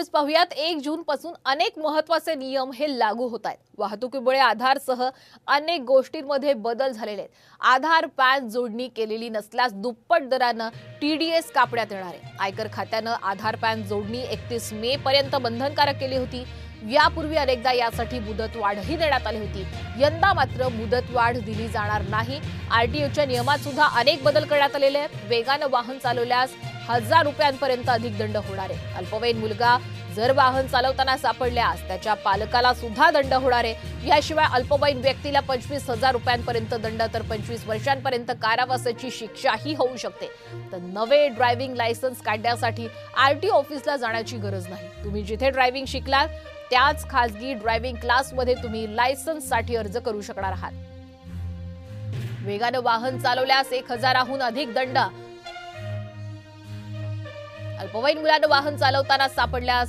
पाहुयात 1 जून पासून अनेक महत्त्वाचे नियम हे लागू होत आहेत। वाहतुकीमुळे आधारसह अनेक गोष्टींमध्ये बदल झालेले आहेत। आधार पॅन जोडणी केलेली नसल्यास दुप्पट दराने टीडीएस कापण्यात येणार आहे। आयकर खात्याने आधार पॅन जोडणी 31 मे पर्यंत बंधनकारक केली होती। यापूर्वी अनेकदा यासाठी मुदतवाढही देण्यात आली होती। यंदा मात्र मुदतवाढ दिली जाणार नाही। आरटीओच्या नियमात सुद्धा अनेक बदल करण्यात आलेले आहेत। वेगाने वाहन चालवल्यास 1000 रुपयांपर्यंत अधिक दंड होणार आहे। अल्पवयीन मुलगा जर वाहन चालवताना सापडल्यास त्याच्या पालकाला सुद्धा दंड होणार आहे। याशिवाय अल्पवयीन व्यक्तीला 25,000 रुपयांपर्यंत दंड तर 25 वर्षांपर्यंत कारावासाची शिक्षाही होऊ शकते। तर नवे ड्रायव्हिंग लायसन्स काढण्यासाठी आरटीओ ऑफिसला जाण्याची गरज नाही। तुम्ही जिथे ड्रायव्हिंग शिकलात त्याच खासगी ड्रायव्हिंग क्लासमध्ये तुम्ही लायसन्ससाठी अर्ज करू शकणार आहात। वेगाने वाहन चालवल्यास 1000हून अधिक दंड। अल्पवयीन मुलांना वाहन चालवताना सापडल्यास